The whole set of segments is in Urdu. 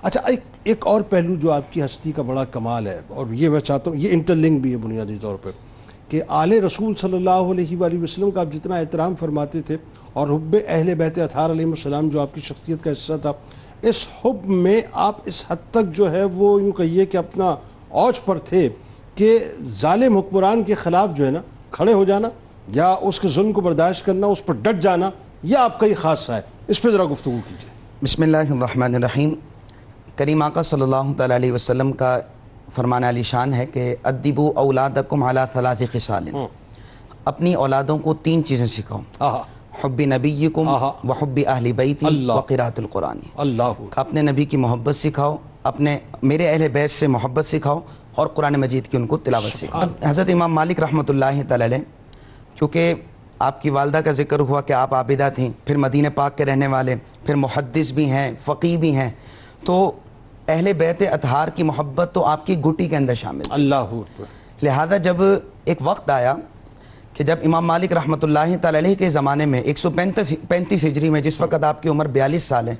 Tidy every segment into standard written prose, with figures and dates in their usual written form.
اچھا ایک اور پہلو جو آپ کی ہستی کا بڑا کمال ہے، اور یہ میں چاہتا ہوں، یہ انٹرلنک بھی ہے بنیادی طور پہ، کہ آل رسول صلی اللہ علیہ وآلہ وسلم کا آپ جتنا احترام فرماتے تھے، اور حب اہل بیت اطہار علیہ السلام جو آپ کی شخصیت کا حصہ تھا، اس حب میں آپ اس حد تک جو ہے وہ یوں کہیے کہ اپنا اوج پر تھے کہ ظالم حکمران کے خلاف جو ہے نا کھڑے ہو جانا، یا اس کے ظلم کو برداشت کرنا، اس پر ڈٹ جانا، یہ آپ کا ہی خاصہ ہے. اس پہ ذرا گفتگو کیجیے. بسم اللہ الرحمن الرحیم. کریم آقا صلی اللہ تعالی علیہ وسلم کا فرمان علی شان ہے کہ ادبوا اولادکم علی ثلاث خصال. اپنی اولادوں کو 3 چیزیں سکھاؤ: حب نبیکم وحب اہل بیتی وقراءۃ القرآن. اپنے نبی کی محبت سکھاؤ، اپنے میرے اہل بیت سے محبت سکھاؤ، اور قرآن مجید کی ان کو تلاوت سکھاؤ. حضرت امام مالک رحمۃ اللہ تعالی علیہ، کیونکہ آپ کی والدہ کا ذکر ہوا کہ آپ عابدہ تھیں، پھر مدینہ پاک کے رہنے والے، پھر محدث بھی ہیں، فقیہ بھی ہیں، تو اہل بیت اطہار کی محبت تو آپ کی گھٹی کے اندر شامل ہے. اللہ اکبر. لہذا جب ایک وقت آیا کہ جب امام مالک رحمۃ اللہ تعالی علیہ کے زمانے میں 135 ہجری میں، جس وقت آپ کی عمر 42 سال ہے،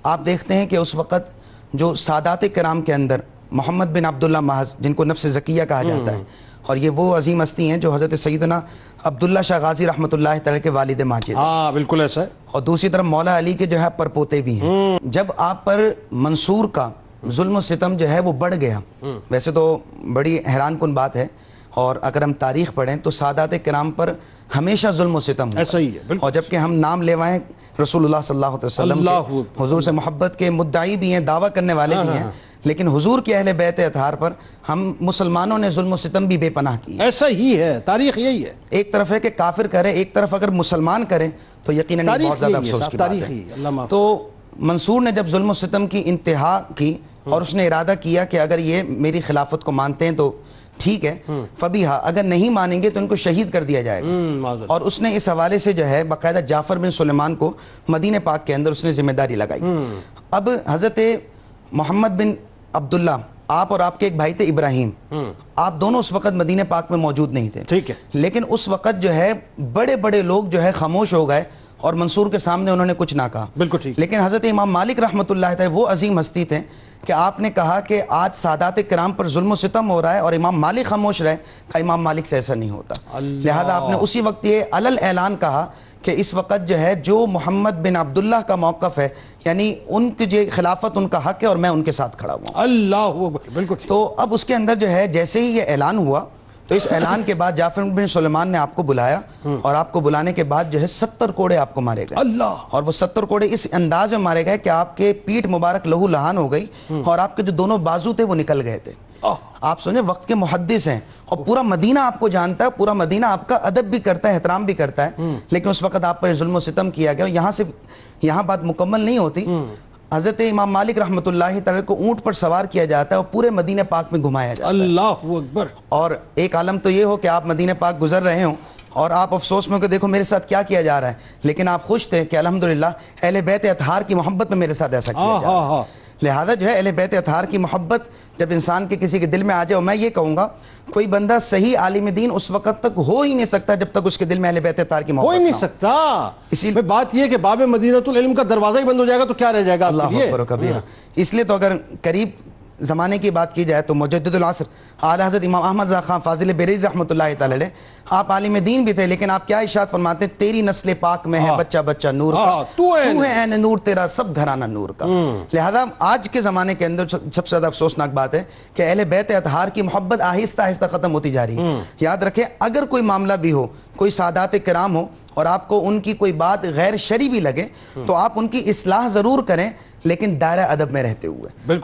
آپ دیکھتے ہیں کہ اس وقت جو سادات کرام کے اندر محمد بن عبداللہ محض، جن کو نفس زکیہ کہا جاتا ہے، اور یہ وہ عظیم ہستی ہیں جو حضرت سیدنا عبداللہ شاہ غازی رحمۃ اللہ تعالی کے والد ماجد، ہاں بالکل ایسا ہے، اور دوسری طرف مولا علی کے جو ہے پرپوتے بھی ہیں. جب آپ پر منصور کا ظلم و ستم جو ہے وہ بڑھ گیا، ویسے تو بڑی حیران کن بات ہے، اور اگر ہم تاریخ پڑھیں تو سادات کرام پر ہمیشہ ظلم و ستم ہوا. ایسا ہی ہے. اور جبکہ ہم نام لیوائیں رسول اللہ صلی اللہ علیہ وسلم کے، حضور سے محبت کے مدعی بھی ہیں، دعویٰ کرنے والے بھی ہیں، لیکن حضور کے اہل بیت اطہار پر ہم مسلمانوں نے ظلم و ستم بھی بے پناہ کی. ایسا ہی ہے، تاریخ یہی ہے. ایک طرف ہے کہ کافر کرے، ایک طرف اگر مسلمان کرے تو یقیناً بہت زیادہ افسوس کی بات ہے. تو منصور نے جب ظلم و ستم کی انتہا کی اور اس نے ارادہ کیا کہ اگر یہ میری خلافت کو مانتے ہیں تو ٹھیک ہے، فبیہا، اگر نہیں مانیں گے تو ان کو شہید کر دیا جائے گا. اور اس نے اس حوالے سے جو ہے باقاعدہ جعفر بن سلیمان کو مدینہ پاک کے اندر اس نے ذمہ داری لگائی. اب حضرت محمد بن عبداللہ، آپ اور آپ کے ایک بھائی تھے ابراہیم، آپ دونوں اس وقت مدینہ پاک میں موجود نہیں تھے. ٹھیک ہے. لیکن اس وقت جو ہے بڑے بڑے لوگ جو ہے خاموش ہو گئے اور منصور کے سامنے انہوں نے کچھ نہ کہا. بالکل ٹھیک. لیکن حضرت امام مالک رحمۃ اللہ تعالی وہ عظیم ہستی تھے کہ آپ نے کہا کہ آج سادات کرام پر ظلم و ستم ہو رہا ہے اور امام مالک خاموش رہے، کہ امام مالک سے ایسا نہیں ہوتا. لہذا آپ نے اسی وقت یہ علل اعلان کہا کہ اس وقت جو ہے جو محمد بن عبداللہ کا موقف ہے، یعنی ان کی جو خلافت ان کا حق ہے اور میں ان کے ساتھ کھڑا ہوں. اللہ اکبر. بالکل. تو اب اس کے اندر جو ہے جیسے ہی یہ اعلان ہوا تو اس اعلان کے بعد جعفر بن سلیمان نے آپ کو بلایا، اور آپ کو بلانے کے بعد جو ہے 70 کوڑے آپ کو مارے گئے. اللہ. اور وہ 70 کوڑے اس انداز میں مارے گئے کہ آپ کے پیٹھ مبارک لہو لہان ہو گئی، اور آپ کے جو دونوں بازو تھے وہ نکل گئے تھے. آپ سنیں، وقت کے محدث ہیں اور پورا مدینہ آپ کو جانتا ہے، پورا مدینہ آپ کا ادب بھی کرتا ہے، احترام بھی کرتا ہے، لیکن اس وقت آپ پر ظلم و ستم کیا گیا. یہاں بات مکمل نہیں ہوتی. حضرت امام مالک رحمۃ اللہ تعالی کو اونٹ پر سوار کیا جاتا ہے اور پورے مدینہ پاک میں گھمایا جاتا ہے. اللہ اکبر. اور ایک عالم تو یہ ہو کہ آپ مدینہ پاک گزر رہے ہوں اور آپ افسوس میں کہ دیکھو میرے ساتھ کیا کیا جا رہا ہے، لیکن آپ خوش تھے کہ الحمدللہ اہل بیت اطہار کی محبت میں میرے ساتھ ایسا کیا جا رہا ہے. لہذا جو ہے اہل بیت اطہار کی محبت جب انسان کے کسی کے دل میں آ جائے، اور میں یہ کہوں گا کوئی بندہ صحیح عالم دین اس وقت تک ہو ہی نہیں سکتا جب تک اس کے دل میں اہل بیت اطہار کی محبت ہو ہی نہیں سکتا. اسی لیے بات یہ کہ باب مدینۃ العلم کا دروازہ ہی بند ہو جائے گا تو کیا رہ جائے گا. اللہ اکبر و کبیرہ. اس لیے تو اگر قریب زمانے کی بات کی جائے تو مجدد العصر اعلی حضرت امام احمد رضا خان فاضل بریلوی رحمۃ اللہ تعالی علیہ، آپ عالم دین بھی تھے، لیکن آپ کیا ارشاد فرماتے ہیں، تیری نسل پاک میں ہے بچہ بچہ نور کا، تو ہے عین نور تیرا سب گھرانہ نور کا. لہذا آج کے زمانے کے اندر سب سے زیادہ افسوسناک بات ہے کہ اہل بیت اطہار کی محبت آہستہ آہستہ ختم ہوتی جا رہی ہے. یاد رکھیں، اگر کوئی معاملہ بھی ہو، کوئی سادات کرام ہو اور آپ کو ان کی کوئی بات غیر شرعی بھی لگے تو آپ ان کی اصلاح ضرور کریں، لیکن دائرہ ادب میں رہتے ہوئے.